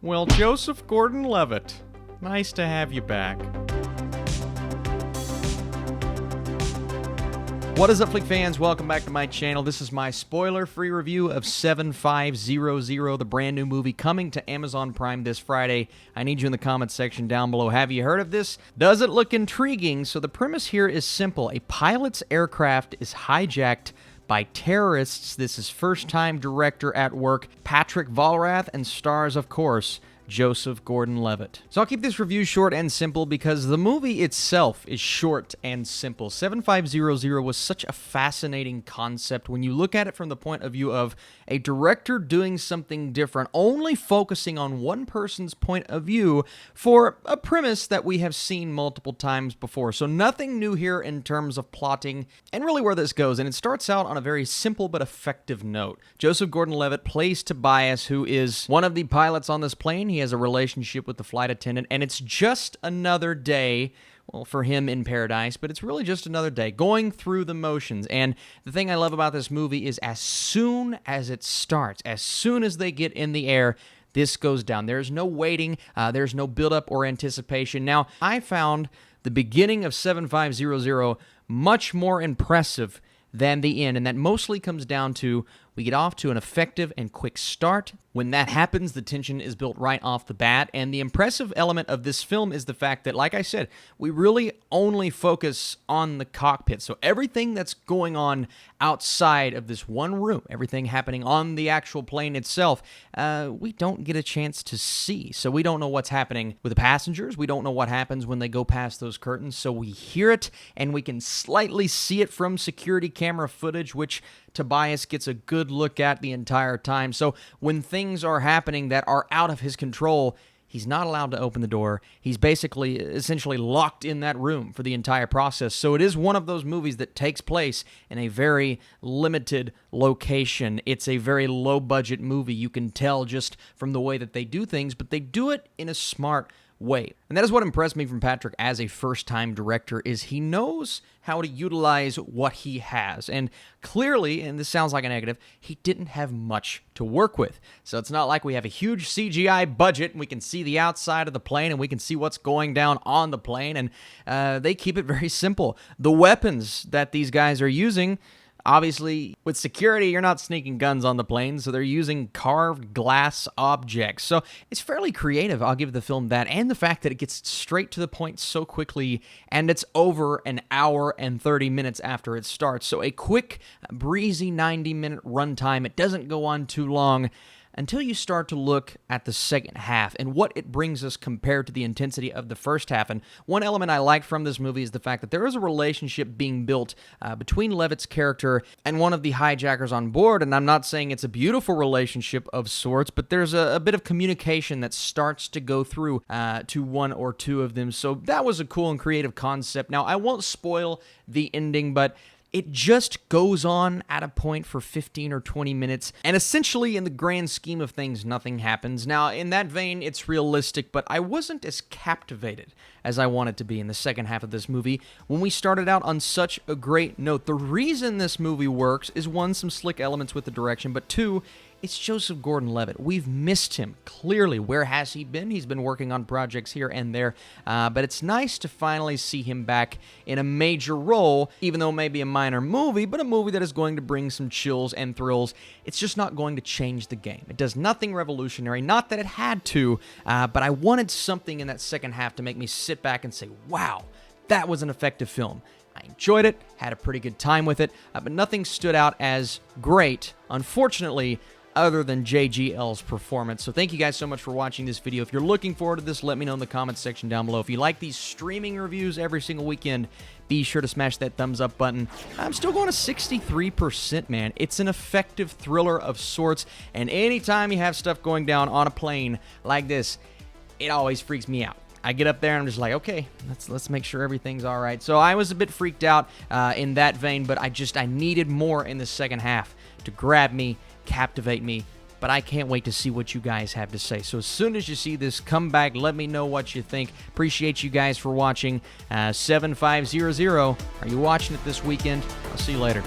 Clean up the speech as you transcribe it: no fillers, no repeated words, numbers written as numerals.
Well, Joseph Gordon-Levitt, nice to have you back. What is up, Flick fans? Welcome back to my channel. This is my spoiler-free review of 7500, the brand new movie coming to Amazon Prime this Friday. I need you in the comments section down below. Have you heard of this? Does it look intriguing? So the premise here is simple. A pilot's aircraft is hijacked by terrorists. This is first-time director at work, Patrick Vollrath, and stars, of course, Joseph Gordon-Levitt. So I'll keep this review short and simple because the movie itself is short and simple. 7500 was such a fascinating concept when you look at it from the point of view of a director doing something different, only focusing on one person's point of view for a premise that we have seen multiple times before. So nothing new here in terms of plotting and really where this goes. And it starts out on a very simple but effective note. Joseph Gordon-Levitt plays Tobias, who is one of the pilots on this plane. He has a relationship with the flight attendant, and it's just another day, well, for him in paradise, but it's really just another day going through the motions. And the thing I love about this movie is as soon as it starts, as soon as they get in the air, this goes down. There's no waiting, there's no buildup or anticipation. Now, I found the beginning of 7500 much more impressive than the end, and that mostly comes down to we get off to an effective and quick start. When that happens, the tension is built right off the bat, and the impressive element of this film is the fact that, like I said, we really only focus on the cockpit. So everything that's going on outside of this one room, everything happening on the actual plane itself, we don't get a chance to see. So we don't know what's happening with the passengers. We don't know what happens when they go past those curtains. So we hear it, and we can slightly see it from security camera footage, which Tobias gets a good look at the entire time. So when things are happening that are out of his control, he's not allowed to open the door. He's basically, essentially locked in that room for the entire process. So it is one of those movies that takes place in a very limited location. It's a very low-budget movie. You can tell just from the way that they do things, but they do it in a smart way. And that is what impressed me from Patrick as a first-time director, is he knows how to utilize what he has. And clearly, and this sounds like a negative, he didn't have much to work with. So it's not like we have a huge CGI budget and we can see the outside of the plane and we can see what's going down on the plane. And they keep it very simple. The weapons that these guys are using, obviously, with security, you're not sneaking guns on the plane, so they're using carved glass objects. So it's fairly creative, I'll give the film that, and the fact that it gets straight to the point so quickly, and it's over an hour and 30 minutes after it starts. So a quick, breezy 90-minute runtime. It doesn't go on too long until you start to look at the second half and what it brings us compared to the intensity of the first half. And one element I like from this movie is the fact that there is a relationship being built between Levitt's character and one of the hijackers on board. And I'm not saying it's a beautiful relationship of sorts, but there's a bit of communication that starts to go through to one or two of them. So that was a cool and creative concept. Now, I won't spoil the ending, but it just goes on at a point for 15 or 20 minutes, and essentially, in the grand scheme of things, nothing happens. Now, in that vein, it's realistic, but I wasn't as captivated as I wanted to be in the second half of this movie when we started out on such a great note. The reason this movie works is, one, some slick elements with the direction, but two, it's Joseph Gordon-Levitt. We've missed him, clearly. Where has he been? He's been working on projects here and there, but it's nice to finally see him back in a major role, even though it may be a minor movie, but a movie that is going to bring some chills and thrills. It's just not going to change the game. It does nothing revolutionary, not that it had to, but I wanted something in that second half to make me sit back and say, wow, that was an effective film. I enjoyed it, had a pretty good time with it, but nothing stood out as great, unfortunately, other than JGL's performance. So thank you guys so much for watching this video. If you're looking forward to this, let me know in the comments section down below. If you like these streaming reviews every single weekend, be sure to smash that thumbs up button. I'm still going to 63%, man. It's an effective thriller of sorts, and anytime you have stuff going down on a plane like this, it always freaks me out. I get up there and I'm just like, okay, let's make sure everything's all right. So I was a bit freaked out in that vein, but I needed more in the second half to grab me, captivate me, but I can't wait to see what you guys have to say. So as soon as you see this, come back, let me know what you think. Appreciate you guys for watching 7500. Are you watching it this weekend? I'll see you later.